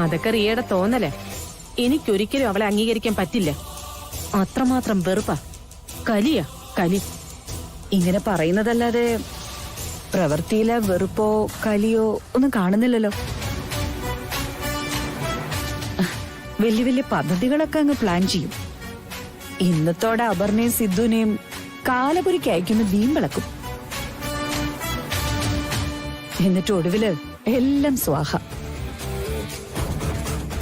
അതൊക്കെ റിയയുടെ തോന്നല്. എനിക്കൊരിക്കലും അവളെ അംഗീകരിക്കാൻ പറ്റില്ല. അത്രമാത്രം വെറുപ്പാ. കലിയാ കലി. ഇങ്ങനെ പറയുന്നതല്ലാതെ പ്രവൃത്തിയിലെ വെറുപ്പോ കലിയോ ഒന്നും കാണുന്നില്ലല്ലോ. വലിയ വലിയ പദ്ധതികളൊക്കെ അങ്ങ് പ്ലാൻ ചെയ്യും. ഇന്നത്തോടെ അപർണയും സിദ്ധുവിനെയും കാലപുരിക്ക് അയക്കുന്ന വീമ്പിളക്കും. എന്നിട്ട് ഒടുവില് എല്ലാം സ്വാഹ.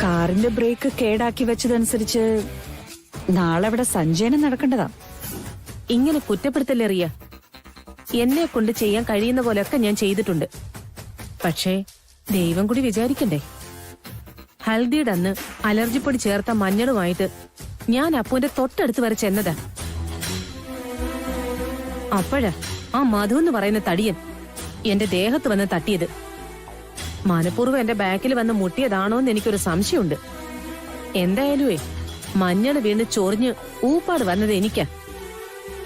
കാറിന്റെ ബ്രേക്ക് കേടാക്കി വെച്ചതനുസരിച്ച് നാളെ അവിടെ സഞ്ചയനം നടക്കേണ്ടതാ. ഇങ്ങനെ കുറ്റപ്പെടുത്തല്ലേ റിയ. എന്നെ കൊണ്ട് ചെയ്യാൻ കഴിയുന്ന പോലെയൊക്കെ ഞാൻ ചെയ്തിട്ടുണ്ട്. പക്ഷേ ദൈവം കൂടി വിചാരിക്കണ്ടേ. ഹൽദിയുടെ അന്ന് അലർജിപ്പൊടി ചേർത്ത മഞ്ഞളുമായിട്ട് ഞാൻ അപ്പുവിന്റെ തൊട്ടടുത്ത് വരെ ചെന്നതാ. അപ്പോഴാ ആ മധു എന്ന് പറയുന്ന തടിയൻ എന്റെ ദേഹത്ത് വന്ന് തട്ടിയത്. മനഃപൂർവ്വം എന്റെ ബാക്കിൽ വന്ന് മുട്ടിയതാണോന്ന് എനിക്കൊരു സംശയമുണ്ട്. എന്തായാലുവേ മഞ്ഞള് വീണ് ചൊറിഞ്ഞ് ഊപ്പാട് വന്നത് എനിക്കാ.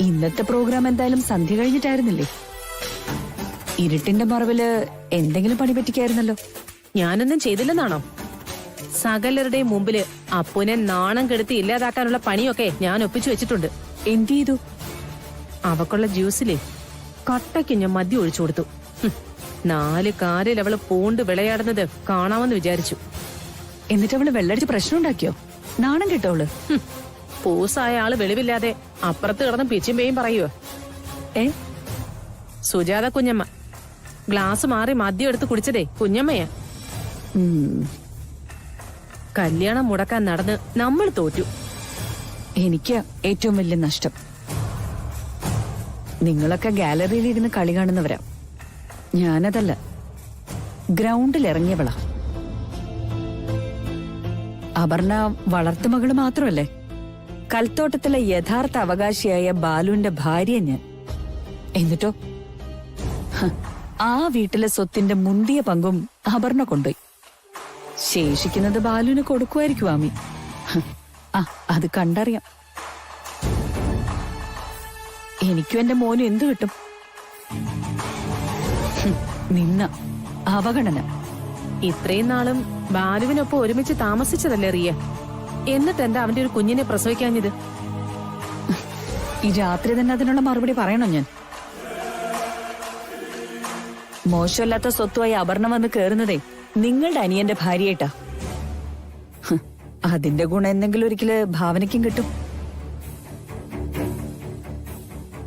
ഇന്നത്തെ പ്രോഗ്രാം എന്തായാലും സന്ധ്യ കഴിഞ്ഞിട്ടായിരുന്നില്ലേ? ഇരുട്ടിന്റെ മറവില് എന്തെങ്കിലും പണി പറ്റിക്കായിരുന്നല്ലോ. ഞാനൊന്നും ചെയ്തില്ലെന്നാണോ? സകലരുടെയും മുമ്പില് അപ്പുനെ നാണം കെടുത്തി ഇല്ലാതാക്കാനുള്ള പണിയൊക്കെ ഞാൻ ഒപ്പിച്ചു വെച്ചിട്ടുണ്ട്. എന്ത് ചെയ്തു? അവക്കുള്ള ജ്യൂസിലെ കട്ടയ്ക്ക് ഞാൻ മദ്യം ഒഴിച്ചു കൊടുത്തു. 4 കാലിൽ അവള് പൂണ്ട് വിളയാടുന്നത് കാണാമെന്ന് വിചാരിച്ചു. എന്നിട്ട് അവള് വെള്ളടിച്ച് പ്രശ്നം ഉണ്ടാക്കിയോ? നാണം കിട്ടോള്? പൂസായ ആള് വെളിവില്ലാതെ അപ്പുറത്ത് കിടന്ന് പിച്ചും പേയും പറയുവോ? സുജാത കുഞ്ഞമ്മ ഗ്ലാസ് മാറി മദ്യം എടുത്ത് കുടിച്ചതേ കുഞ്ഞമ്മയാ. കല്യാണം മുടക്കാൻ നടന്ന് നമ്മൾ തോറ്റു. എനിക്ക് ഏറ്റവും വലിയ നഷ്ടം. നിങ്ങളൊക്കെ ഗാലറിയിൽ ഇരുന്ന് കളി കാണുന്നവരാ. ഞാനതല്ല, ഗ്രൗണ്ടിൽ ഇറങ്ങിയവളാ. അപർണ വളർത്തുമകള് മാത്രമല്ലേ, കൽത്തോട്ടത്തിലെ യഥാർത്ഥ അവകാശിയായ ബാലുവിന്റെ ഭാര്യ ഞാൻ. എന്നിട്ടോ ആ വീട്ടിലെ സ്വത്തിന്റെ മുന്തിയ പങ്കും അപർണ കൊണ്ടുപോയി. ശേഷിക്കുന്നത് ബാലുവിന് കൊടുക്കുമായിരിക്കും ആമി. അത് കണ്ടറിയാം. എനിക്കും എന്റെ മോനും എന്തു കിട്ടും? നിന്ന അവഗണന. ഇത്രയും നാളും ബാലുവിനൊപ്പം ഒരുമിച്ച് താമസിച്ചതല്ലേ റിയ. എന്നിട്ട് എന്താ അവന്റെ ഒരു കുഞ്ഞിനെ പ്രസവിക്കാഞ്ഞത്? ഈ രാത്രി തന്നെ അതിനുള്ള മറുപടി പറയണോ ഞാൻ? മോശമല്ലാത്ത സ്വത്തുമായി അപർണ വന്ന് കേറുന്നതേ നിങ്ങളുടെ അനിയന്റെ ഭാര്യയായിട്ടാ. അതിന്റെ ഗുണം എന്തെങ്കിലും ഒരിക്കല് ഭാവനയ്ക്കും കിട്ടും.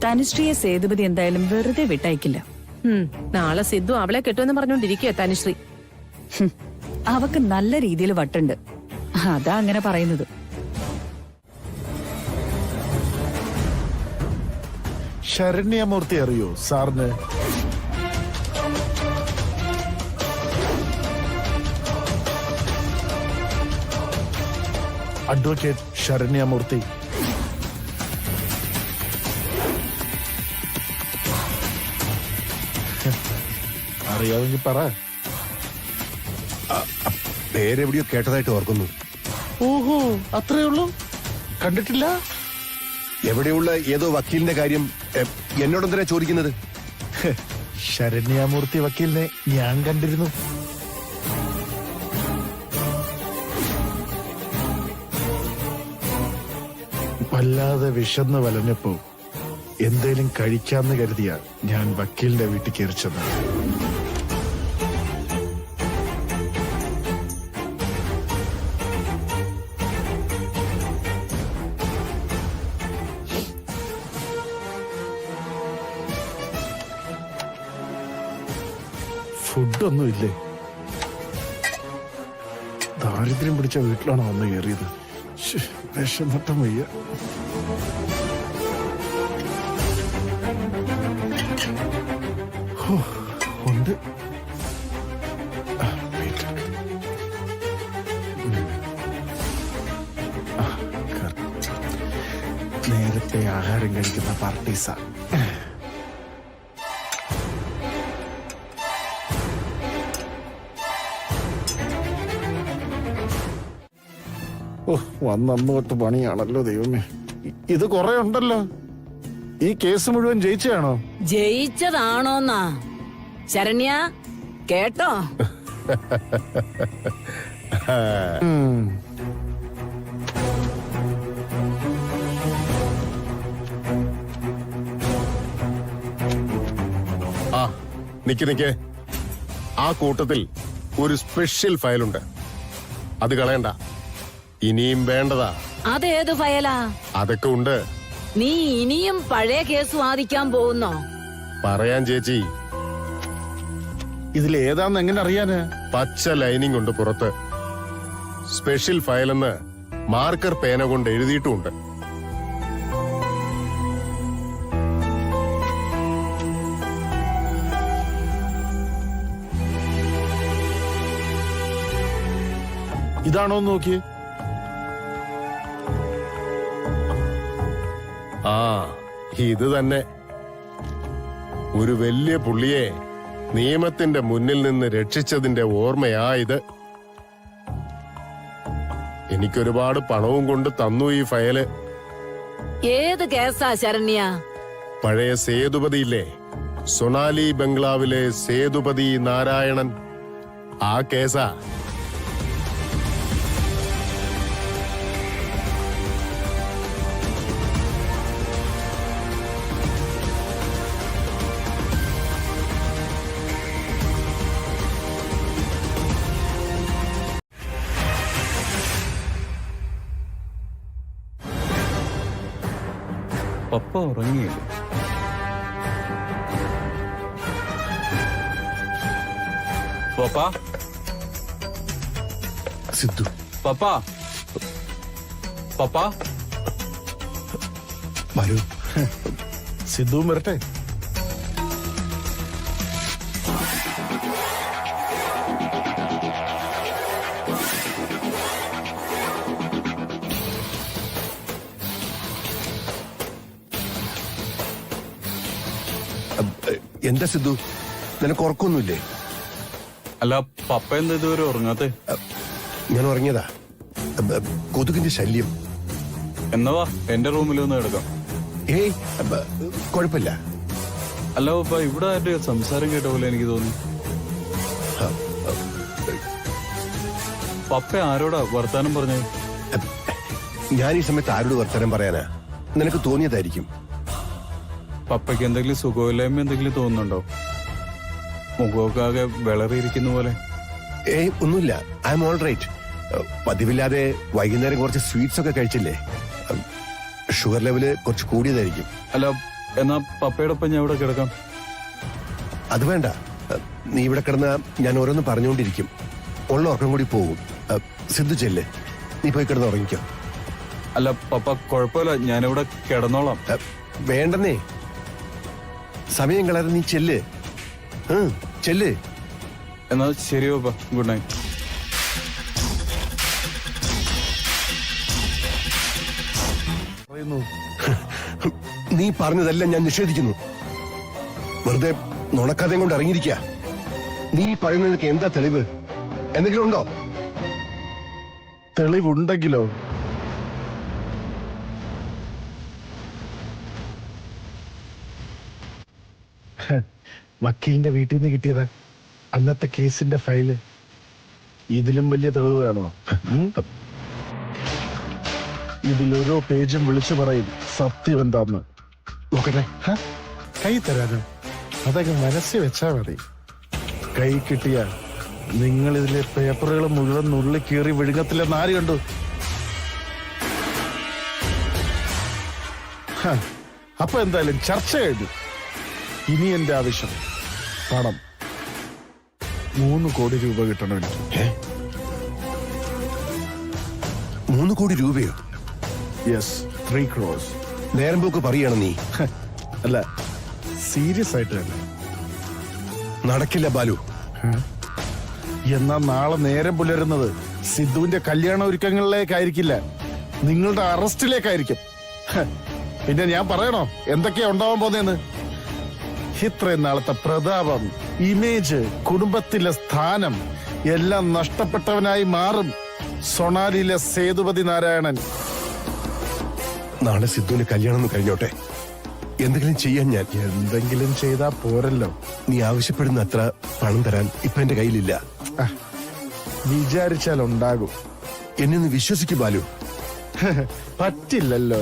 തനുശ്രീയെ സേതുപതി എന്തായാലും വെറുതെ വിട്ടയക്കില്ല. നാളെ സിദ്ധു അവളെ കെട്ടുമെന്ന് പറഞ്ഞോണ്ടിരിക്കുക തനുശ്രീ. അവക്ക് നല്ല രീതിയിൽ വട്ടുണ്ട്. അതാ അങ്ങനെ പറയുന്നത്. ശരണ്യമൂർത്തി അറിയോ സാറിന്? അഡ്വക്കേറ്റ് ശരണ്യമൂർത്തി. അറിയാമെങ്കിൽ പറ. പേരെവിടെയോ കേട്ടതായിട്ട് ഓർക്കുന്നു. ഓഹോ, അത്രേ ഉള്ളൂ? കണ്ടിട്ടില്ല? എവിടെയുള്ള ഏതോ വക്കീലിന്റെ കാര്യം എന്നോടെന്തിനാ ചോദിക്കുന്നത്? ശരണ്യമൂർത്തി വക്കീലിനെ ഞാൻ കണ്ടിരുന്നു. വല്ലാതെ വിശന്ന് വലഞ്ഞപ്പോ എന്തേലും കഴിക്കാന്ന് കരുതിയാ ഞാൻ വക്കീലിന്റെ വീട്ടിൽ കയറിച്ചത്. ഫുഡൊന്നും ഇല്ലേ? ദാരിദ്ര്യം പിടിച്ച വീട്ടിലാണോ വന്ന് കയറിയത്? വിഷമട്ടം വയ്യ. ഉണ്ട്. നേരത്തെ ആഹാരം കഴിക്കുന്ന പാർട്ടീസാ. വന്നു തൊട്ട് പണിയാണല്ലോ ദൈവമേ. ഇത് കുറെ ഉണ്ടല്ലോ. ഈ കേസ് മുഴുവൻ ജയിച്ചാണോ? ജയിച്ചതാണോന്നാ ശരണ്യ കേട്ടോ? ആ നിക്ക് ആ കൂട്ടത്തിൽ ഒരു സ്പെഷ്യൽ ഫയലുണ്ട്. അത് കളയണ്ട, ഇനിയും വേണ്ടതാ. അതേത് ഫയലാ? അതൊക്കെ ഉണ്ട്. നീ ഇനിയും പഴയ കേസ് വാദിക്കാൻ പോകുന്നോ? പറയാൻ ചേച്ചി. ഇതിൽ ഏതാന്ന് എങ്ങനെ അറിയാന്? പച്ച ലൈനിങ് ഉണ്ട് പുറത്ത്. സ്പെഷ്യൽ ഫയലെന്ന് മാർക്കർ പേന കൊണ്ട് എഴുതിയിട്ടുമുണ്ട്. ഇതാണോ നോക്കിയേ? ആ ഇത് തന്നെ. ഒരു വലിയ പുള്ളിയെ നിയമത്തിന്റെ മുന്നിൽ നിന്ന് രക്ഷിച്ചതിന്റെ ഓർമ്മയാ ഇത്. എനിക്കൊരുപാട് പണവും കൊണ്ട് തന്നു ഈ ഫയല്. ഏത് കേസാ ശരണ്യ? പഴയ സേതുപതിയില്ലേ, സൊണാലി ബംഗ്ലാവിലെ സേതുപതി നാരായണൻ, ആ കേസാ. പപ്പ ഉറങ്ങിയില്ല. പപ്പ, സിദ്ധു, പപ്പ, പപ്പ. വരൂ. സിദ്ധുവും വരട്ടെ. എന്താ സിദ്ധു, നിനക്ക് ഉറക്കൊന്നുമില്ലേ? അല്ല പപ്പ എന്താ ഇതുവരെ ഉറങ്ങാത്തെ? ഞാൻ ഉറങ്ങിയതാ. കൊതുകിന്റെ ശല്യം. എന്നാ വാ എന്റെ റൂമിൽ ഒന്ന് കിടക്കാം. ഏയ് കുഴപ്പമില്ല. അല്ല പപ്പ, ഇവിടെ ആരുടെ സംസാരം കേട്ട പോലെ എനിക്ക് തോന്നി. പപ്പ ആരോടാ വർത്താനം പറഞ്ഞത്? ഞാൻ ഈ സമയത്ത് ആരോട് വർത്തമാനം പറയാനാ? നിനക്ക് തോന്നിയതായിരിക്കും. പപ്പയ്ക്ക് എന്തെങ്കിലും സുഖമില്ലായ്മ എന്തെങ്കിലും തോന്നുന്നുണ്ടോ? മുഖമൊക്കെ ആകെ വിളറിയിരിക്കുന്ന പോലെ. ഏയ് ഒന്നുമില്ല, ഐ എം ഓൾ റൈറ്റ്. പതിവില്ലാതെ വൈകുന്നേരം കുറച്ച് സ്വീറ്റ്സ് ഒക്കെ കഴിച്ചില്ലേ, ഷുഗർ ലെവല് കുറച്ച് കൂടിയതായിരിക്കും. അല്ല എന്നാ പപ്പയോടൊപ്പം ഞാൻ ഇവിടെ കിടക്കാം. അത് വേണ്ട, നീ ഇവിടെ കിടന്ന ഞാൻ ഓരോന്ന് പറഞ്ഞുകൊണ്ടിരിക്കും, ഉള്ള ഉറക്കം കൂടി പോകും. സിദ്ധു ചെല്ല്, നീ പോയി കിടന്ന് ഉറങ്ങിക്കോ. അല്ല പപ്പ കുഴപ്പമില്ല, ഞാനിവിടെ കിടന്നോളാം. വേണ്ടെന്നേ, സമയം കളയാതെ നീ ചെല്ല്. ചെല്ല്. എന്നാ ശരി പപ്പ, ഗുഡ് നൈറ്റ്. നീ പറഞ്ഞതെല്ലാം ഞാൻ നിഷേധിക്കുന്നു. വെറുതെ നുണക്കഥയും കൊണ്ട് ഇറങ്ങിയിരിക്കുക. നീ പറയുന്നതിനൊക്കെ എന്താ തെളിവ്? എന്തെങ്കിലും ഉണ്ടോ? തെളിവുണ്ടെങ്കിലോ? വക്കീലിന്റെ വീട്ടിൽ നിന്ന് കിട്ടിയതാ അന്നത്തെ കേസിന്റെ ഫയല്. ഇതിലും വലിയ തെളിവ് വേണോ? ഇതിലോരോ പേജും വിളിച്ചു പറയും സത്യം എന്താന്ന്. നോക്കട്ടെ. കൈ തരാനോ? അതൊക്കെ മനസ്സിൽ വെച്ചാ മതി. കൈ കിട്ടിയ നിങ്ങൾ ഇതിലെ പേപ്പറുകൾ മുഴുവൻ നുള്ളി കീറി വിഴുങ്ങത്തില്ലെന്ന് ആര് കണ്ടു? അപ്പൊ എന്തായാലും ചർച്ച കഴിഞ്ഞു. ഇനി എന്റെ ആവശ്യം പണം. 3 കോടി രൂപ കിട്ടണം എനിക്ക്. 3 കോടി രൂപയോ? Yes, 3 crores. നേരം പോക്ക് പറയണം നീ. അല്ല, സീരിയസ് ആയിട്ട് തന്നെ. നടക്കില്ല ബാലു. എന്നാ നാളെ നേരം പുലരുന്നത് സിദ്ധുവിന്റെ കല്യാണ ഒരുക്കങ്ങളിലേക്കായിരിക്കില്ല, നിങ്ങളുടെ അറസ്റ്റിലേക്കായിരിക്കും. പിന്നെ ഞാൻ പറയണോ എന്തൊക്കെയാ ഉണ്ടാവാൻ പോന്നേന്ന്? ഇത്രയും നാളത്തെ പ്രതാപം, ഇമേജ്, കുടുംബത്തിലെ സ്ഥാനം എല്ലാം നഷ്ടപ്പെട്ടവനായി മാറും സൊണാലിയിലെ സേതുപതി നാരായണൻ. നാളെ സിദ്ധുവിന് കല്യാണം കഴിഞ്ഞോട്ടെ, എന്തെങ്കിലും ചെയ്യാൻ ഞാൻ. എന്തെങ്കിലും ചെയ്താ പോരല്ലോ. നീ ആവശ്യപ്പെടുന്ന അത്ര പണം തരാൻ ഇപ്പൊ എന്റെ കയ്യിലില്ല. വിചാരിച്ചാൽ ഉണ്ടാകും. എന്നെ ഒന്ന് വിശ്വസിക്കൂ ബാലു. പറ്റില്ലല്ലോ.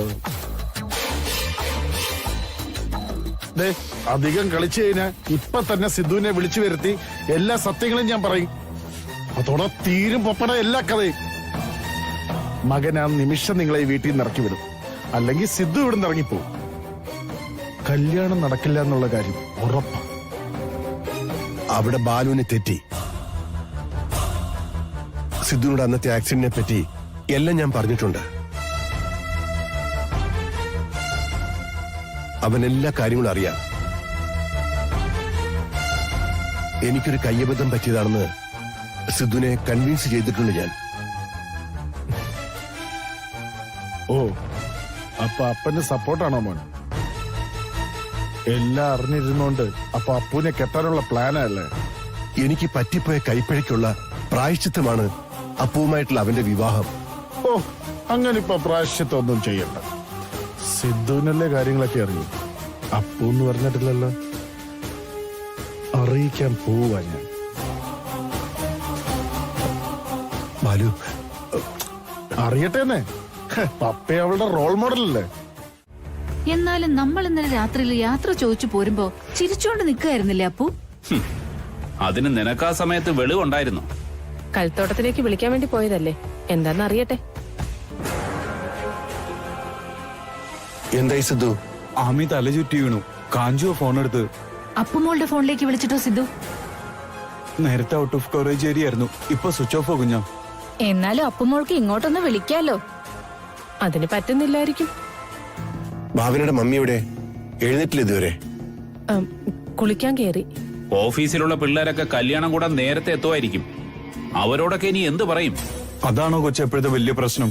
ദേ, അധികം കളിച്ചു കഴിഞ്ഞാൽ ഇപ്പൊ തന്നെ സിദ്ധുവിനെ വിളിച്ചു വരുത്തി എല്ലാ സത്യങ്ങളും ഞാൻ പറയും. അതോടെ തീരും പൊപ്പട എല്ലാ കഥയും. മകൻ ആ നിമിഷം നിങ്ങളെ ഈ വീട്ടിൽ നിന്ന് ഇറക്കി വിടും. അല്ലെങ്കിൽ സിദ്ധു ഇവിടെ നിന്ന് ഇറങ്ങിപ്പോവും. കല്യാണം നടക്കില്ല എന്നുള്ള കാര്യം ഉറപ്പാ. അവിടെ ബാലുവിനെ തെറ്റി. സിദ്ധുവിനോട് അന്നത്തെ ആക്സിഡന്റിനെ പറ്റി എല്ലാം ഞാൻ പറഞ്ഞിട്ടുണ്ട്. അവൻ എല്ലാ കാര്യങ്ങളും അറിയാം. എനിക്കൊരു കയ്യബദ്ധം പറ്റിയതാണെന്ന് സിദ്ധുവിനെ കൺവിൻസ് ചെയ്തിട്ടുണ്ട് ഞാൻ. ഓ, അപ്പൊ അപ്പന് സപ്പോർട്ടാണോ മോൻ? എല്ലാം അറിഞ്ഞിരുന്നോണ്ട് അപ്പൊ അപ്പുവിനെ കെട്ടാനുള്ള പ്ലാനല്ലേ? എനിക്ക് പറ്റിപ്പോയ കൈപ്പഴയ്ക്കുള്ള പ്രായശ്ചിത്തമാണ് അപ്പുവുമായിട്ടുള്ള അവന്റെ വിവാഹം. ഓ, അങ്ങനെ ഇപ്പൊ പ്രായശ്ചിത്തം ഒന്നും ചെയ്യണ്ട. സിദ്ധുവിനല്ലേ കാര്യങ്ങളൊക്കെ അറിയൂ. അപ്പു എന്ന് പറഞ്ഞിട്ടില്ലല്ലോ. അറിയിക്കാൻ പോവാ ഞാൻ. ബാലു, അറിയട്ടേന്നേ. പപ്പ അവളുടെ റോൾ മോഡലല്ലേ? എന്നാലും നമ്മൾ ഇന്നലെ രാത്രിയിൽ യാത്ര ചോദിച്ചു പോരുമ്പോ ചിരിച്ചോണ്ട് നിൽക്കായിരുന്നില്ലേ അപ്പു? അതിന് നിനക്ക് ആ സമയത്ത് വെളിവുണ്ടായിരുന്നു. കൽത്തോട്ടത്തിലേക്ക് വിളിക്കാൻ വേണ്ടി പോയതല്ലേ? എന്താന്ന് അറിയട്ടെ. എന്തായി സിദ്ധു? ആമി തല ചുറ്റി വീണു. കാഞ്ചുവോ ഫോൺ എടുത്ത്. അപ്പുമോളുടെ ഫോണിലേക്ക് വിളിച്ചിട്ടോ സിദ്ധു? നേരത്തെ ഔട്ട് ഓഫ് കവറേജ് ഏരിയ ആയിരുന്നു. ഇപ്പൊ സ്വിച്ച് ഓഫ് ആകും ഞാൻ. എന്നാലും അപ്പുമോൾക്ക് ഇങ്ങോട്ടൊന്ന് വിളിക്കാലോ. അതിന് പറ്റുന്നില്ലായിരിക്കും. ഭാവനയുടെ മമ്മിയുടെ എഴുന്നേറ്റില്ല ഇതുവരെ? കുളിക്കാൻ കയറി. ഓഫീസിലുള്ള പിള്ളേരൊക്കെ കല്യാണം കൂടാൻ നേരത്തെ എത്തുമായിരിക്കും. അവരോടൊക്കെ ഇനി എന്ത് പറയും? അതാണോ കൊച്ചു എപ്പോഴത്തെ വലിയ പ്രശ്നം?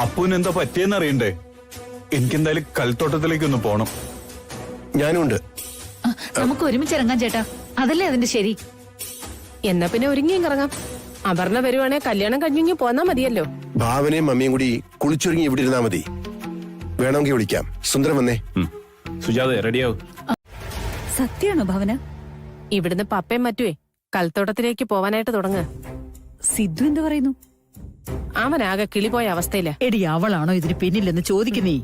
അപ്പുവിന് എന്താ പറ്റിയെന്ന് അറിയണ്ടേ? എനിക്കെന്തായാലും കൽത്തോട്ടത്തിലേക്കൊന്ന് പോണം. ഞാനുണ്ട്. നമുക്ക് ഒരുമിച്ചിറങ്ങാൻ ചേട്ടാ, അതല്ലേ അതിന്റെ ശരി. എന്നാ പിന്നെ ഒരുങ്ങിയും ഇറങ്ങാം. അപർണ വരുവാണെ കല്യാണം കഴിഞ്ഞെങ്കിൽ പോന്നാ മതിയല്ലോ. ഭാവനയും മമ്മിയും കൂടി കുളിച്ചൊരുങ്ങി ഇവിടെ ഇരുന്നാ മതി. വേണമെങ്കിൽ വിളിക്കാം. സുന്ദരം വന്നേ. സുജാത റെഡിയാവും. സത്യാണോ ഭാവന? ഇവിടുന്ന് പപ്പയും മറ്റുവേ കൽത്തോട്ടത്തിലേക്ക് പോവാനായിട്ട് തുടങ്ങുക. സിദ്ധു എന്ത് പറയുന്നു? അവനാകെ കിളിപോയ അവസ്ഥയില. എടി അവളാണോ ഇതിന് പിന്നില്ലെന്ന് ചോദിക്കുന്നേ?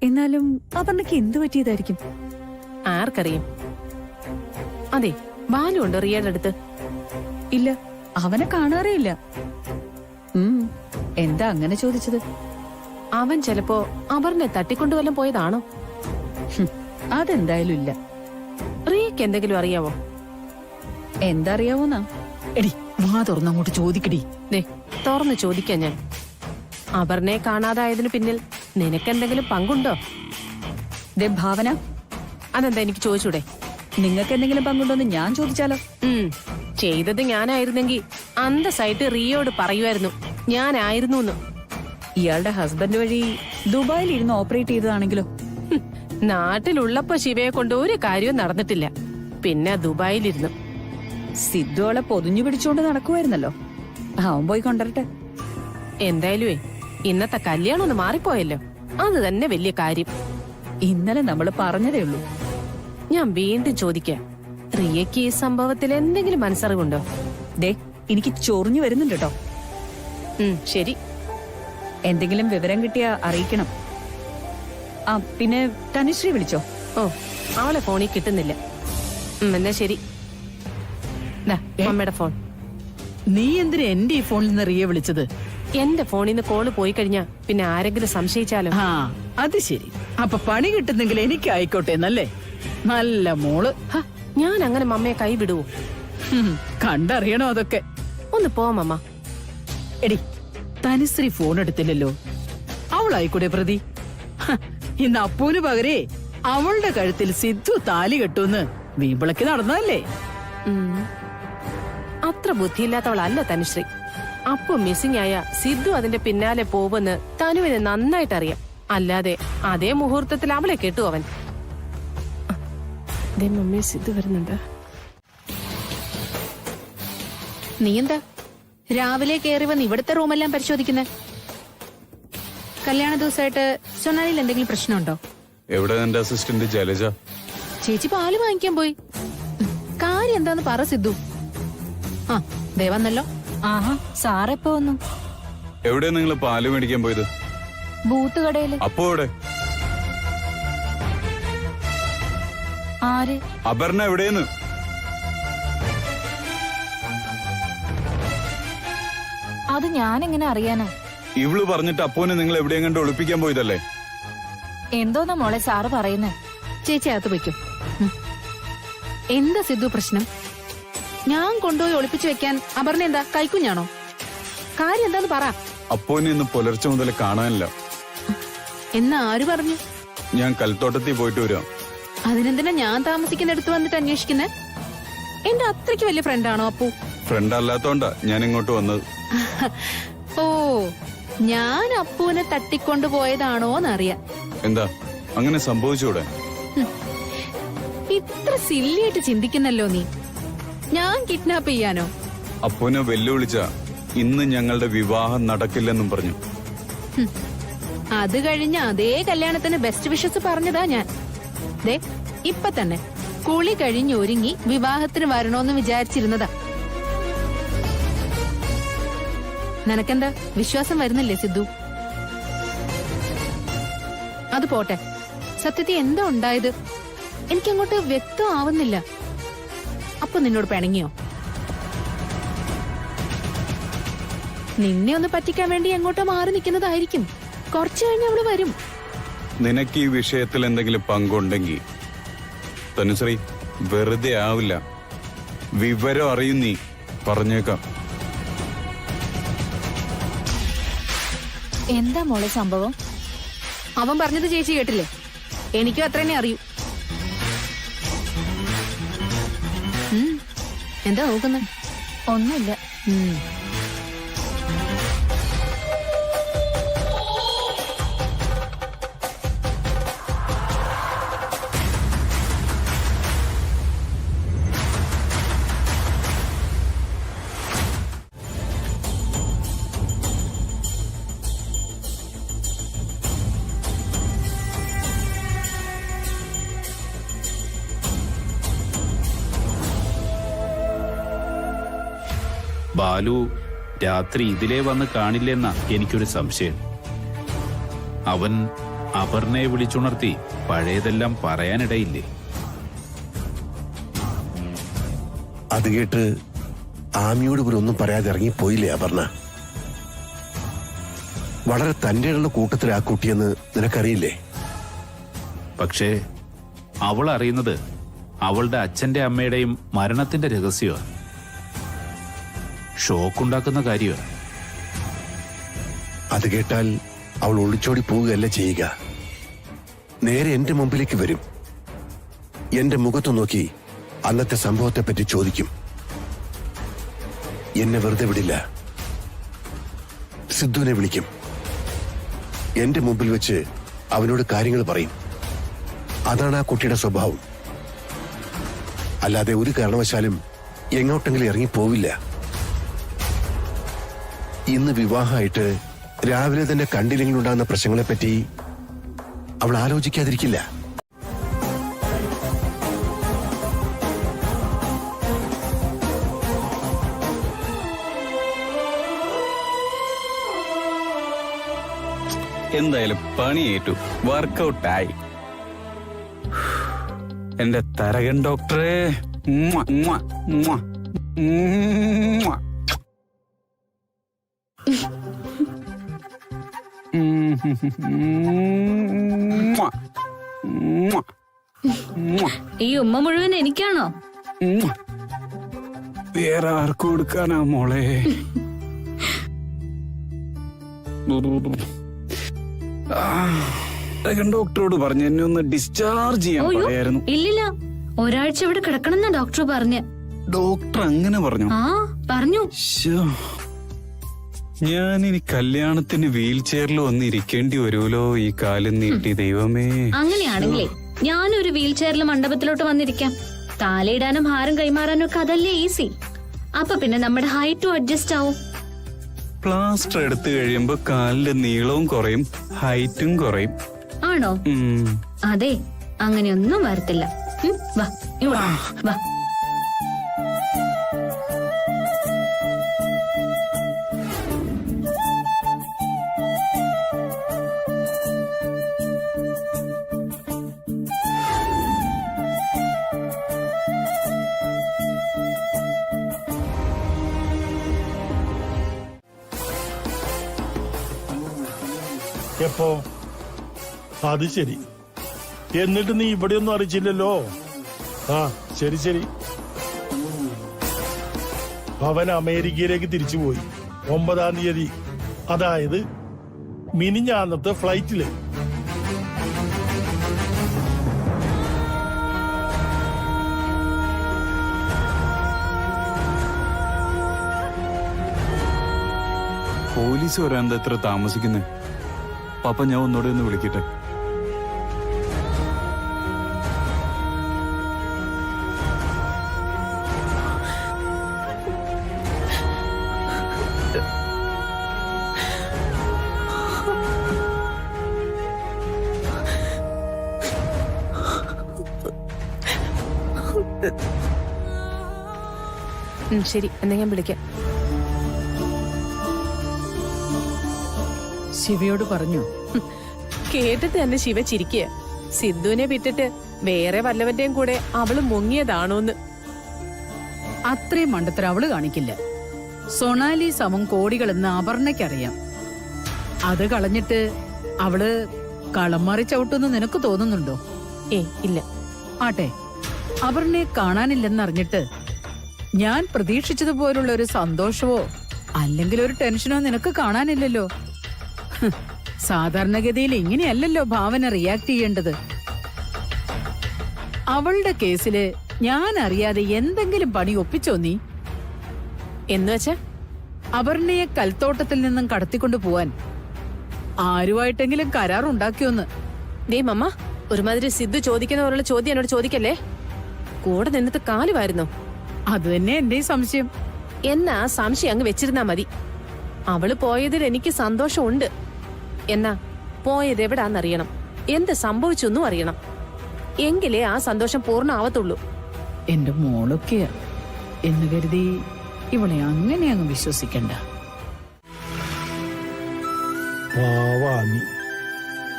എന്നാലും അപർണയ്ക്ക് എന്ത് പറ്റിയതായിരിക്കും? ആർക്കറിയും. അതെ, ബാലു ഉണ്ട് റിയയുടെ അടുത്ത്. ഇല്ല, അവനെ കാണാറേ ഇല്ല. എന്താ അങ്ങനെ ചോദിച്ചത്? അവൻ ചിലപ്പോ അപർണെ തട്ടിക്കൊണ്ടുവല്ലം പോയതാണോ? അതെന്തായാലും ഇല്ല. റിയക്ക് എന്തെങ്കിലും അറിയാവോ? എന്താ അറിയാവോന്നാ? എടി വാ തുറന്നങ്ങോട്ട് ചോദിക്കടി. ദേ, തുറന്ന് ചോദിക്കാൻ ഞാൻ. അപർണയെ കാണാതായതിനു പിന്നിൽ നിനക്കെന്തെങ്കിലും പങ്കുണ്ടോ? ദേ ഭാവന, അതെന്താ എനിക്ക് ചോദിച്ചൂടെ? നിങ്ങൾക്ക് എന്തെങ്കിലും പങ്കുണ്ടോന്ന് ഞാൻ ചോദിച്ചാലോ? ചെയ്തത് ഞാനായിരുന്നെങ്കിൽ അന്തസ്സായിട്ട് റിയോട് പറയുമായിരുന്നു ഞാനായിരുന്നു എന്ന്. ഇയാളുടെ ഹസ്ബൻഡ് വഴി ദുബായിൽ ഇരുന്ന് ഓപ്പറേറ്റ് ചെയ്തതാണെങ്കിലോ? നാട്ടിലുള്ളപ്പോ ശിവയെ കൊണ്ട് ഒരു കാര്യവും നടന്നിട്ടില്ല. പിന്നെ ദുബായിലിരുന്നു. സിദ്ധു അവളെ പൊതിഞ്ഞു പിടിച്ചോണ്ട് നടക്കുമായിരുന്നല്ലോ. അവൻ പോയി കൊണ്ടുവരട്ടെ. എന്തായാലുവേ ഇന്നത്തെ കല്യാണം ഒന്ന് മാറിപ്പോയല്ലോ. അത് തന്നെ വലിയ കാര്യം. ഇന്നലെ നമ്മൾ പറഞ്ഞതേ ഉള്ളൂ. ഞാൻ വീണ്ടും ചോദിക്കാം, റിയയ്ക്ക് ഈ സംഭവത്തിൽ എന്തെങ്കിലും മനസ്സറിവുണ്ടോ? ദേ, എനിക്ക് ചൊറിഞ്ഞു വരുന്നുണ്ട് കേട്ടോ. ശരി, എന്തെങ്കിലും വിവരം കിട്ടിയാ അറിയിക്കണം. ആ പിന്നെ തനുശ്രീ വിളിച്ചോ? ഓ, അവളെ ഫോണിൽ കിട്ടുന്നില്ല. എന്നാ ശരി. ദാ, അമ്മയുടെ ഫോൺ. നീ എന്തിനാ എന്റെ ഈ ഫോണിൽ നിന്ന് റിയ വിളിച്ചത്? എന്റെ ഫോണിൽ നിന്ന് കോള് പോയി കഴിഞ്ഞാ പിന്നെ ആരെങ്കിലും സംശയിച്ചാലോ? ആ അത് ശരി. അപ്പൊ പണി കിട്ടുന്നെങ്കിൽ എനിക്ക് ആയിക്കോട്ടെ എന്നല്ലേ? നല്ല മോള്. ഞാൻ അങ്ങനെ മമ്മയെ കൈ വിടുവോ? കണ്ടറിയണോ അതൊക്കെ? ഒന്ന് പോമമ്മ. എടി, തനുശ്രീ ഫോൺ എടുത്തില്ലല്ലോ. അവളായിക്കൂടെ പ്രതി? ഇന്ന് അപ്പൂന് പകരേ അവളുടെ കഴുത്തിൽ സിദ്ധു താലി കെട്ടുന്ന് വീമ്പിളക്കി നടന്നതല്ലേ? അത്ര ബുദ്ധിയില്ലാത്തവളല്ല തനുശ്രീ. അപ്പൊ മിസ്സിംഗ് ആയ സിദ്ധു അതിന്റെ പിന്നാലെ പോവെന്ന് തനുവിന് നന്നായിട്ട് അറിയാം. അല്ലാതെ അതേ മുഹൂർത്തത്തിൽ അവളെ കേട്ടു അവൻ. മമ്മി സിദ്ധു വരുന്നുണ്ട്. നീ എന്താ രാവിലെ കയറി വന്ന് ഇവിടുത്തെ റൂമെല്ലാം പരിശോധിക്കുന്നത്? കല്യാണ ദിവസമായിട്ട് സൊനാലിയിൽ എന്തെങ്കിലും പ്രശ്നമുണ്ടോ? എവിടെ എന്റെ അസിസ്റ്റന്റ് ജലജ? ചേച്ചി പാല് വാങ്ങിക്കാൻ പോയി. കാര്യം എന്താന്ന് പറ സിദ്ധു. ആ ദേ വന്നല്ലോ. ആഹാ സാറെപ്പോ വന്നു? എവിടെയാ നിങ്ങൾ പാല് മേടിക്കാൻ പോയത്? ബൂത്ത് കടയില്. അപ്പോ എവിടെ? ആര്? അപർണ എവിടെയെന്ന്? അത് ഞാൻ എങ്ങനെ അറിയാനാ? ഇവള് പറഞ്ഞിട്ട് അപ്പോനെ നിങ്ങൾ എവിടെയും കണ്ട് ഒളിപ്പിക്കാൻ പോയതല്ലേ? എന്തോന്നാ മോളെ സാറ് പറയുന്നേ? ചേച്ചി അകത്ത് വയ്ക്കും. എന്താ സിദ്ധു പ്രശ്നം? ഞാൻ കൊണ്ടുപോയി ഒളിപ്പിച്ചു വെക്കാൻ അപർണ എന്താ കൈക്കുഞ്ഞാണോ? കാര്യം എന്താന്ന് പറ. അപ്പോനെ ഇന്ന് പുലർച്ചെ മുതൽ കാണാനില്ല. എന്നാ ആര് പറഞ്ഞു? ഞാൻ കൽത്തോട്ടത്തിൽ പോയിട്ട് വരാം. അതിനെന്തിനാ ഞാൻ താമസിക്കുന്നിടത്ത് വന്നിട്ട് അന്വേഷിക്കുന്നേ? എന്റെ അത്രയ്ക്ക് വലിയ ഫ്രണ്ടാണോ അപ്പു? ഫ്രണ്ട് അല്ലാത്തോണ്ടാ ഞാൻ ഇങ്ങോട്ട് വന്നത്. ഓ, ഞാൻ അപ്പുവിനെ തട്ടിക്കൊണ്ടുപോയതാണോന്നറിയാം. എന്താ അങ്ങനെ സംഭവിച്ചൂടെ? ഇത്ര സില്ലിയായിട്ട് ചിന്തിക്കുന്നല്ലോ നീ. ഞാൻ കിഡ്നാപ്പ് ചെയ്യാനോ? അപ്പോനെ വെല്ലുവിളിച്ച ഇന്ന് ഞങ്ങളുടെ വിവാഹം നടക്കില്ലെന്നും പറഞ്ഞു. അത് കഴിഞ്ഞ അതേ കല്യാണത്തിന് ബെസ്റ്റ് വിഷസ് പറഞ്ഞതാ ഞാൻ. ദേ ഇപ്പൊ തന്നെ കുളി കഴിഞ്ഞൊരുങ്ങി വിവാഹത്തിന് വരണോന്ന് വിചാരിച്ചിരുന്നതാ. നിനക്കെന്താ വിശ്വാസം വരുന്നില്ലേ സിദ്ധു? അത് പോട്ടെ, സത്യത്തിൽ എന്താ ഉണ്ടായത്? എനിക്കങ്ങോട്ട് വ്യക്തമാവുന്നില്ല. അപ്പൊ നിന്നോട് പിണങ്ങിയോ? നിന്നെ ഒന്ന് പറ്റിക്കാൻ വേണ്ടി എങ്ങോട്ടോ മാറി നിൽക്കുന്നതായിരിക്കും. കുറച്ചു കഴിഞ്ഞ് അവള് വരും. നിനക്ക് ഈ വിഷയത്തിൽ എന്തെങ്കിലും പങ്കുണ്ടെങ്കിൽ തനുശ്രീ വെറുതെ ആവില്ല. വിവരം അറിയും നീ, പറഞ്ഞേക്കാം. എന്താ മോളെ സംഭവം? അവൻ പറഞ്ഞത് ചേച്ചി കേട്ടില്ലേ? എനിക്കും അത്രേനെ അറിയൂ. എന്താ നോക്കുന്നത്? ഒന്നുമില്ല. ബാലു രാത്രി ഇതിലേ വന്ന് കാണില്ലെന്ന എനിക്കൊരു സംശയം. അവൻ അപർണയെ വിളിച്ചുണർത്തി പഴയതെല്ലാം പറയാനിടയില്ലേ? അത് കേട്ട് ആമിയോട് പോലും ഒന്നും പറയാതെ ഇറങ്ങിപ്പോയില്ലേ അപർണ? വളരെ തന്റെയുള്ള കൂട്ടത്തിൽ ആ കുട്ടിയെന്ന് നിനക്കറിയില്ലേ? പക്ഷേ അവൾ അറിയുന്നത് അവളുടെ അച്ഛന്റെ അമ്മയുടെയും മരണത്തിന്റെ രഹസ്യമാണ്. ഷോക്കുണ്ടാക്കുന്ന കാര്യമാണ്. അത് കേട്ടാൽ അവൾ ഒളിച്ചോടി പോവുകയല്ല ചെയ്യുക. നേരെ എന്റെ മുമ്പിലേക്ക് വരും. എന്റെ മുഖത്ത് നോക്കി അന്നത്തെ സംഭവത്തെപ്പറ്റി ചോദിക്കും. എന്നെ വെറുതെ വിടില്ല. സിദ്ധുവിനെ വിളിക്കും. എന്റെ മുമ്പിൽ വെച്ച് അവനോട് കാര്യങ്ങൾ പറയും. അതാണ് ആ കുട്ടിയുടെ സ്വഭാവം. അല്ലാതെ ഒരു കാരണവശാലും എങ്ങോട്ടെങ്കിലും ഇറങ്ങിപ്പോവില്ല. ഇന്ന് വിവാഹമായിട്ട് രാവിലെ തന്നെ കണ്ടില്ലെങ്കിൽ ഉണ്ടാകുന്ന പ്രശ്നങ്ങളെപ്പറ്റി അവൾ ആലോചിക്കാതിരിക്കില്ല. എന്തായാലും പണിയേറ്റു, വർക്കൗട്ടായി. എന്റെ തരകൻ ഡോക്ടറെ. ഈ ഉമ്മ മുഴുവൻ എനിക്കാണോ? വേറെ ആർക്കും കൊടുക്കാനാ മോളെ? ഡോക്ടറോട് പറഞ്ഞു എന്നെ ഒന്ന് ഡിസ്ചാർജ് ചെയ്യാൻ പറയായിരുന്നു. ഇല്ലില്ല, ഒരാഴ്ച ഇവിടെ കിടക്കണമെന്നാ ഡോക്ടർ പറഞ്ഞ. ഡോക്ടർ അങ്ങനെ പറഞ്ഞു? ആ പറഞ്ഞു. ഞാനിനി കല്യാണത്തിന് വീൽ ചെയറിൽ വന്നിരിക്കേണ്ടി വരുമല്ലോ. ഈ കാലം നീട്ടി ദൈവമേ. അങ്ങനെയാണെങ്കിലേ ഞാനൊരു വീൽ ചെയറിൽ മണ്ഡപത്തിലോട്ട് വന്നിരിക്കാം. താലയിടാനും ഹാരം കൈമാറാനും ഒക്കെ അതല്ലേ ഈസി. അപ്പൊ പിന്നെ നമ്മുടെ ഹൈറ്റും അഡ്ജസ്റ്റ് ആവും. പ്ലാസ്റ്റർ എടുത്തു കഴിയുമ്പോ കാലിന്റെ നീളവും കുറയും, ഹൈറ്റും കുറയും. ആണോ? അതെ, അങ്ങനെയൊന്നും വരത്തില്ല. വാ വാ. എപ്പോ? അത് ശരി. എന്നിട്ട് നീ ഇവിടെയൊന്നും അറിയിച്ചില്ലല്ലോ. ആ ശരി ശരി. അവൻ അമേരിക്കയിലേക്ക് തിരിച്ചുപോയി 9-ാം തീയതി. അതായത് മിനിഞ്ഞാന്നത്തെ ഫ്ലൈറ്റില്. പോലീസ് വരാൻ എത്ര താമസിക്കുന്നേ? പാപ്പ, ഞാൻ ഒന്നുകൂടെ ഒന്ന് വിളിക്കട്ടെ. ശരി, എന്നാ ഞാൻ വിളിക്കാം. ശിവയോട് പറഞ്ഞു. കേട്ടിട്ട് തന്നെ ശിവ ചിരിക്കുക. സിദ്ധുവിനെ വിട്ടിട്ട് വേറെ വല്ലവന്റെയും കൂടെ അവള് മുങ്ങിയതാണോന്ന്. അത്രയും മണ്ടത്തരം അവള് കാണിക്കില്ല. സൊണാലി സമം കോടികളെന്ന് അപർണയ്ക്കറിയാം. അത് കളഞ്ഞിട്ട് അവള് കളം മാറി ചവിട്ടുമെന്ന് നിനക്ക് തോന്നുന്നുണ്ടോ? ഇല്ല. ആട്ടെ, അപർണയെ കാണാനില്ലെന്നറിഞ്ഞിട്ട് ഞാൻ പ്രതീക്ഷിച്ചതുപോലുള്ള ഒരു സന്തോഷവോ അല്ലെങ്കിൽ ഒരു ടെൻഷനോ നിനക്ക് കാണാനില്ലല്ലോ. സാധാരണഗതിയിൽ ഇങ്ങനെയല്ലല്ലോ ഭാവന റിയാക്ട് ചെയ്യേണ്ടത്. അവളുടെ കേസില് ഞാൻ അറിയാതെ എന്തെങ്കിലും പണി ഒപ്പിച്ചോ നീ? എന്നുവെച്ചാ അപർണയെ കൽത്തോട്ടത്തിൽ നിന്നും കടത്തിക്കൊണ്ടു പോവാൻ ആരുമായിട്ടെങ്കിലും കരാറുണ്ടാക്കിയോന്ന്? ദേ മമ്മ, ഒരുമാതിരി സിദ്ധു ചോദിക്കുന്ന പോലുള്ള ചോദ്യം എന്നോട് ചോദിക്കല്ലേ. കൂടെ നിന്നിട്ട് കാലുവായിരുന്നോ? അത് തന്നെ എന്റെയും സംശയം. എന്നാ സംശയം അങ്ങ് വെച്ചിരുന്നാ മതി. അവള് പോയതിൽ എനിക്ക് സന്തോഷമുണ്ട്. എന്നാ പോയത് എവിടാന്നറിയണം, എന്ത് സംഭവിച്ചൊന്നും അറിയണം. എങ്കിലേ ആ സന്തോഷം പൂർണ്ണമാവത്തുള്ളൂ. എന്റെ മോളൊക്കെയാ എന്ന് കരുതി ഇവളെ അങ്ങനെ അങ്ങ് വിശ്വസിക്കണ്ട. പാവാ നീ.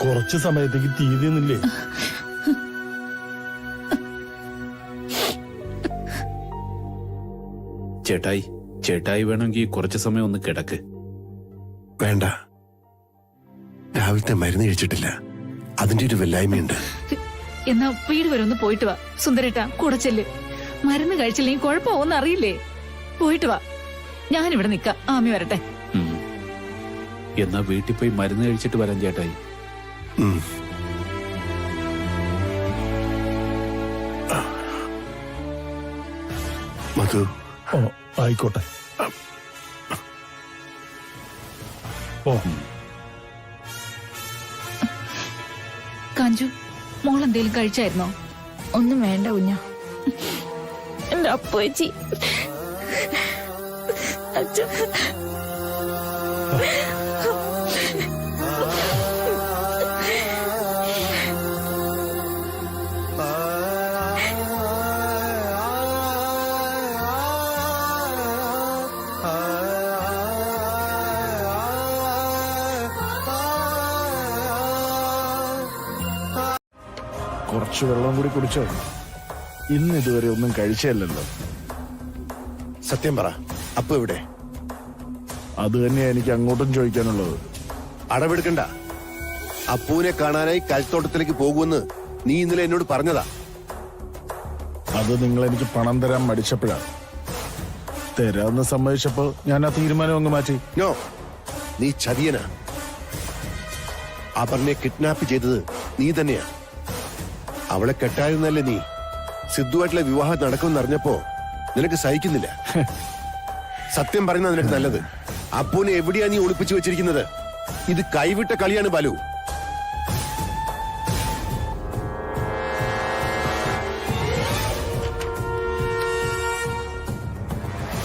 കുറച്ചു സമയത്തേക്ക് തീരുന്നില്ലേ? ചേട്ടായി വേണമെങ്കിൽ കുറച്ചു സമയം ഒന്ന് കിടക്ക്. വേണ്ട, രാവിലത്തെ മരുന്ന് കഴിച്ചിട്ടില്ല. അതിന്റെ ഒരു വല്ലായ്മയുണ്ട്. എന്നാ വീട് വരെ ഒന്ന് പോയിട്ട് വാ സുന്ദരേട്ടാ. കൂടെ ചെല്ല്. മരുന്ന് കഴിച്ചില്ലെങ്കിൽ കുഴപ്പമൊന്നും അറിയില്ലേ. പോയിട്ട് വാ, ഞാനിവിടെ നിക്കാം. ആമി വരട്ടെ. എന്നാ വീട്ടിൽ പോയി മരുന്ന് കഴിച്ചിട്ട് വരാം ചേട്ടായി. മധു. ഓ ആയിക്കോട്ടെ. ഓ കാഞ്ചു, മോൾ എന്തേലും കഴിച്ചായിരുന്നോ? ഒന്നും വേണ്ട കുഞ്ഞ. എന്റെ അപ്പേച്ചി. കുറച്ച് വെള്ളം കൂടി കുടിച്ചോ. ഇന്ന് ഇതുവരെ ഒന്നും കഴിച്ചല്ലോ. സത്യം പറ, അപ്പു എവിടെ? അത് തന്നെയാ എനിക്ക് അങ്ങോട്ടും ചോദിക്കാനുള്ളത്. അടവെടുക്കണ്ട. അപ്പുവിനെ കാണാനായി കൽത്തോട്ടത്തിലേക്ക് പോകുമെന്ന് നീ ഇന്നലെ എന്നോട് പറഞ്ഞതാ. അത് നിങ്ങൾ എനിക്ക് പണം തരാൻ മടിച്ചപ്പോഴാ. തരാന്ന് സമ്മതിച്ചപ്പോ ഞാൻ ആ തീരുമാനം അങ്ങ് മാറ്റി. നോ, നീ ചതിയനാ. അപർണയെ കിഡ്നാപ്പ് ചെയ്തത് നീ തന്നെയാ. അവളെ കെട്ടായിരുന്നല്ലേ നീ. സിദ്ധുവായിട്ടുള്ള വിവാഹം നടക്കുമെന്ന് അറിഞ്ഞപ്പോ നിനക്ക് സഹിക്കുന്നില്ല. സത്യം പറയുന്ന നിനക്ക് നല്ലത്. അപ്പൂനെ എവിടെയാ നീ ഒളിപ്പിച്ചു വെച്ചിരിക്കുന്നത്? ഇത് കൈവിട്ട കളിയാണ് ബാലു.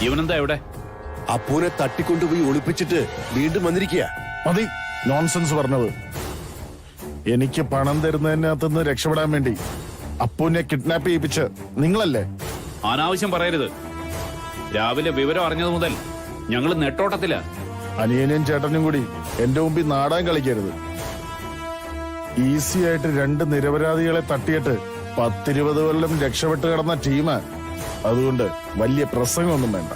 ഇവനെന്താ എവിടെ? അപ്പൂനെ തട്ടിക്കൊണ്ടുപോയി ഒളിപ്പിച്ചിട്ട് വീണ്ടും വന്നിരിക്കുക. മതി നോൺസെൻസ് പറഞ്ഞത്. എനിക്ക് പണം തരുന്നതിനകത്തുനിന്ന് രക്ഷപ്പെടാൻ വേണ്ടി അപ്പൂനെ കിഡ്നാപ്പ് ചെയ്യിപ്പിച്ച് നിങ്ങളല്ലേ? അനാവശ്യം പറയരുത്. രാവിലെ വിവരം അറിഞ്ഞത് മുതൽ ഞങ്ങൾ നെട്ടോട്ടത്തില. അനിയനും ചേട്ടനും കൂടി എന്റെ മുമ്പിൽ നാടാൻ കളിക്കരുത്. ഈസി ആയിട്ട് 2 നിരപരാധികളെ തട്ടിയിട്ട് 10-20 കൊല്ലം രക്ഷപ്പെട്ട് കിടന്ന ടീമാ. അതുകൊണ്ട് വലിയ പ്രസംഗമൊന്നും വേണ്ട.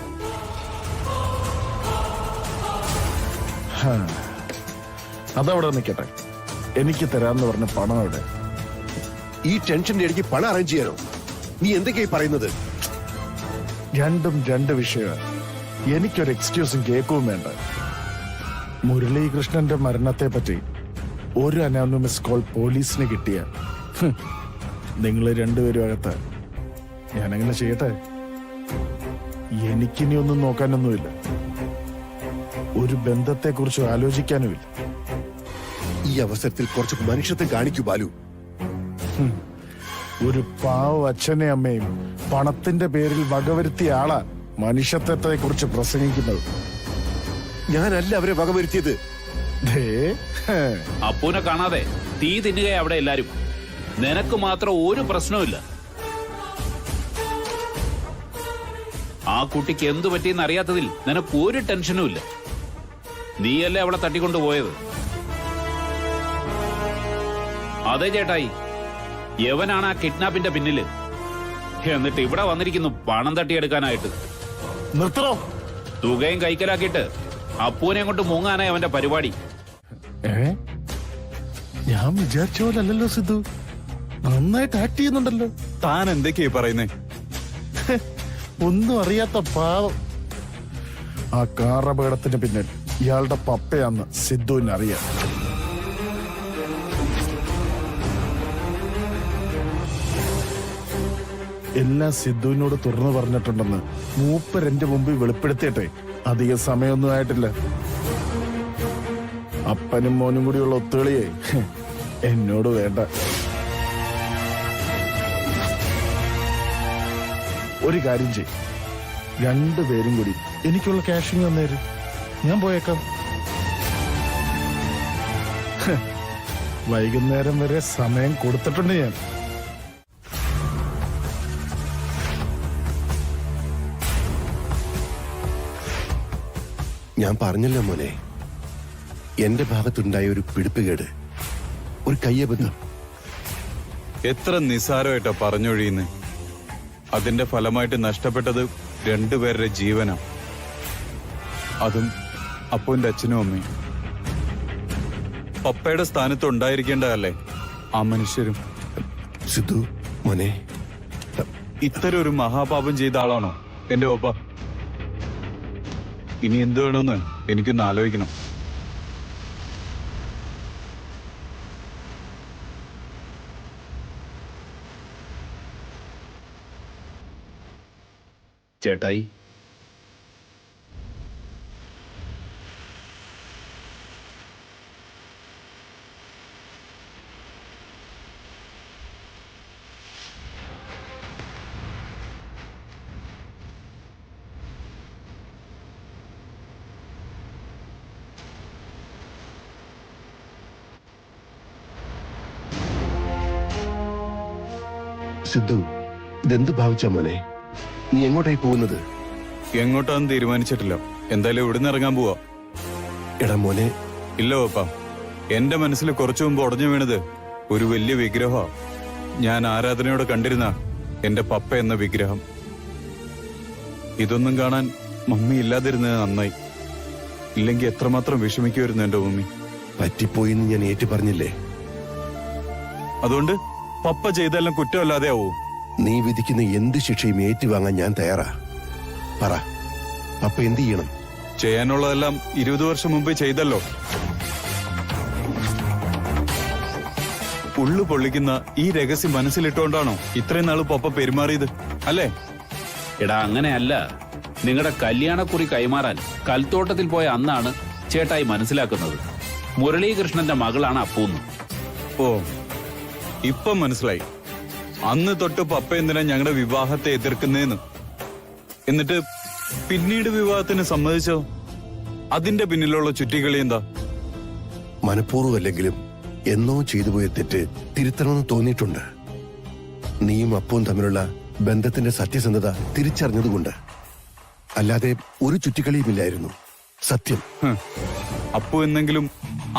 അതവിടെ നിൽക്കട്ടെ. എനിക്ക് തരാന്ന് പറഞ്ഞ പണം അവിടെ. ഈ ടെൻഷന്റെ ഇടയ്ക്ക് പണം അറേഞ്ച് ചെയ്യാനോ? നീ എന്തൊക്കെയായി പറയുന്നത്? രണ്ടും രണ്ട് വിഷയമാണ്. എനിക്കൊരു എക്സ്ക്യൂസും കേൾക്കുകയും വേണ്ട. മുരളീകൃഷ്ണന്റെ മരണത്തെ പറ്റി ഒരു അനോണിമസ് കോൾ പോലീസിന് കിട്ടിയ നിങ്ങൾ രണ്ടുപേരും അകത്ത്. ഞാനങ്ങനെ ചെയ്യട്ടെ? എനിക്കിനി ഒന്നും നോക്കാനൊന്നുമില്ല. ഒരു ബന്ധത്തെക്കുറിച്ച് ആലോചിക്കാനുമില്ല. ഈ അവസരത്തിൽ കുറച്ച് മനുഷ്യത്വം കാണിക്കൂ ബാലു. ഒരു പാവ അച്ഛനെ അമ്മയും പണത്തിന്റെ പേരിൽ വകവരുത്തിയ ആളാ മനുഷ്യത്വത്തെ കുറിച്ച് പ്രസംഗിക്കുന്നത്. ഞാനല്ല അവരെ വകവരുത്തിയത്. അപ്പൂനെ കാണാതെ തീ തിന്നുകയെ അവിടെ എല്ലാരും. നിനക്ക് മാത്രം ഒരു പ്രശ്നവുമില്ല. ആ കുട്ടിക്ക് എന്തു പറ്റിയെന്ന് അറിയാത്തതിൽ നിനക്ക് ഒരു ടെൻഷനും ഇല്ല. നീയല്ലേ അവളെ തട്ടിക്കൊണ്ടുപോയത്? അതെ ചേട്ടായി, യവനാണ് ആ കിഡ്നാപ്പിന്റെ പിന്നില്. എന്നിട്ട് ഇവിടെ വന്നിരിക്കുന്നു പണം തട്ടിയെടുക്കാനായിട്ട്. നിർത്തണോ? തുകയും കൈക്കലാക്കിയിട്ട് അപ്പൂനെ കൊണ്ട് മുങ്ങാനായി അവന്റെ പരിപാടി. ഞാൻ വിചാരിച്ച പോലല്ലോ സിദ്ധു. നന്നായിട്ട് ആക്ട് ചെയ്യുന്നുണ്ടല്ലോ. താൻ എന്തൊക്കെയാ പറയുന്നേ? ഒന്നും അറിയാത്ത പാവം. ആ കാർ അപകടത്തിന് പിന്നിൽ ഇയാളുടെ പപ്പയാന്ന് സിദ്ധുവിന് അറിയാം. എല്ലാം സിദ്ധുവിനോട് തുറന്നു പറഞ്ഞിട്ടുണ്ടെന്ന് മൂപ്പർ എന്റെ മുമ്പിൽ വെളിപ്പെടുത്തിയിട്ടെ അധികം സമയമൊന്നും ആയിട്ടില്ല. അപ്പനും മോനും കൂടിയുള്ള ഒത്തുകളിയെ എന്നോട് വേണ്ട. ഒരു കാര്യം ചെയ്യും, രണ്ടുപേരും കൂടി എനിക്കുള്ള ക്യാഷിങ് വന്നേര്. ഞാൻ പോയേക്കാം. വൈകുന്നേരം വരെ സമയം കൊടുത്തിട്ടുണ്ട് ഞാൻ. ഞാൻ പറഞ്ഞല്ലോ മോനെ, എന്റെ ഭാഗത്തുണ്ടായ ഒരു പിടിപ്പുകേട്, ഒരു കയ്യബദ്ധം. എത്ര നിസ്സാരമായിട്ടാ പറഞ്ഞൊഴിയുന്നേ. അതിന്റെ ഫലമായിട്ട് നഷ്ടപ്പെട്ടത് രണ്ടുപേരുടെ ജീവനാ. അതും അപ്പുവിന്റെ അച്ഛനും അമ്മയും. പപ്പയുടെ സ്ഥാനത്ത് ഉണ്ടായിരിക്കേണ്ടതല്ലേ ആ മനുഷ്യരും. സിദ്ധു മോനെ, ഇത്തരം ഒരു മഹാപാപം ചെയ്ത ആളാണോ എന്റെ പപ്പ? ഇനി എന്ത് വേണമെന്ന് എനിക്കൊന്ന് ആലോചിക്കണം. ചേട്ടായി, സിദ്ധു ഇതെന്ത് ഭാവിച്ച മോനെ? നീ എങ്ങോട്ടായി പോകുന്നത്? എങ്ങോട്ടാന്ന് തീരുമാനിച്ചിട്ടില്ല. എന്തായാലും ഇവിടുന്ന് ഇറങ്ങാൻ പോവാ. എടാ മോനെ. ഇല്ല പപ്പ, എന്റെ മനസ്സിൽ കുറച്ചു മുമ്പ് ഉടഞ്ഞു വീണത് ഒരു വലിയ വിഗ്രഹമാ. ഞാൻ ആരാധനയോടെ കണ്ടിരുന്ന എന്റെ പപ്പ എന്ന വിഗ്രഹം. ഇതൊന്നും കാണാൻ മമ്മി ഇല്ലാതിരുന്നത് നന്നായി. ഇല്ലെങ്കിൽ എത്രമാത്രം വിഷമിക്കുമായിരുന്നു എന്റെ മമ്മി. പറ്റിപ്പോയിന്ന് ഞാൻ ഏറ്റു പറഞ്ഞില്ലേ? അതുകൊണ്ട് പപ്പ ചെയ്തെല്ലാം കുറ്റമല്ലാതെ ആവൂ? നീ വിധിക്കുന്ന എന്ത് ശിക്ഷയും ഏറ്റുവാങ്ങാൻ ഞാൻ തയ്യാറാ. പറ, പപ്പ എന്ത് ചെയ്യണം? ചെയ്യാനുള്ളതെല്ലാം 20 വർഷം മുമ്പ് ചെയ്തല്ലോ. ഉള്ളു പൊള്ളിക്കുന്ന ഈ രഹസ്യം മനസ്സിലിട്ടുകൊണ്ടാണോ ഇത്രയും നാള് പപ്പ പെരുമാറിയത് അല്ലേ? എടാ അങ്ങനെയല്ല. നിങ്ങളുടെ കല്യാണക്കുറി കൈമാറാൻ കൽത്തോട്ടത്തിൽ പോയ അന്നാണ് ചേട്ടായി മനസ്സിലാക്കുന്നത് മുരളീകൃഷ്ണന്റെ മകളാണ് അപ്പൂന്ന്. ഓ, ഇപ്പം മനസ്സിലായി. അന്ന് തൊട്ട് പപ്പ എന്തിനാ ഞങ്ങളുടെ വിവാഹത്തെ എതിർക്കുന്നേന്ന്. എന്നിട്ട് പിന്നീട് വിവാഹത്തിന് സമ്മതിച്ചോ? അതിന്റെ പിന്നിലുള്ള ചുറ്റിക്കളി എന്താ? മനഃപൂർവ്വമല്ലെങ്കിലും എന്നോ ചെയ്തുപോയ തെറ്റ് തിരുത്തണമെന്ന് തോന്നിയിട്ടുണ്ട്. നീയും അപ്പവും തമ്മിലുള്ള ബന്ധത്തിന്റെ സത്യസന്ധത തിരിച്ചറിഞ്ഞതുകൊണ്ട്. അല്ലാതെ ഒരു ചുറ്റിക്കളിയുമില്ലായിരുന്നു. സത്യം. അപ്പു എന്നെങ്കിലും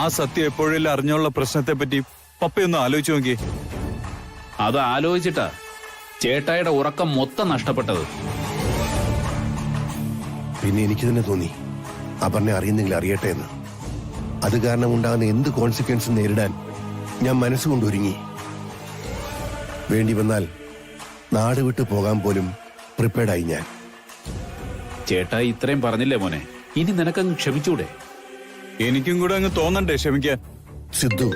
ആ സത്യം എപ്പോഴെല്ലാം അറിഞ്ഞുള്ള പ്രശ്നത്തെ പറ്റി പപ്പയൊന്ന് ആലോചിച്ചു നോക്കിയേ. അത് ആലോചിച്ചിട്ടാ ചേട്ടായിയുടെ ഉറക്കം മൊത്തം നഷ്ടപ്പെട്ടത്. പിന്നെ എനിക്ക് തന്നെ തോന്നി അപർണ അറിയുന്നെങ്കിൽ അറിയട്ടെ എന്ന്. അത് കാരണം ഉണ്ടാകുന്ന എന്ത് കോൺസിക്വൻസും നേരിടാൻ ഞാൻ മനസ്സുകൊണ്ട് ഒരുങ്ങി. വേണ്ടി വന്നാൽ നാട് വിട്ടു പോകാൻ പോലും പ്രിപ്പയർഡായി ഞാൻ. ചേട്ടായി ഇത്രയും പറഞ്ഞില്ലേ മോനെ, ഇനി നിനക്കങ്ങ് ക്ഷമിച്ചൂടെ? എനിക്കും കൂടെ അങ്ങ് തോന്നണ്ടേ ക്ഷമിക്കാൻ? സിദ്ധു,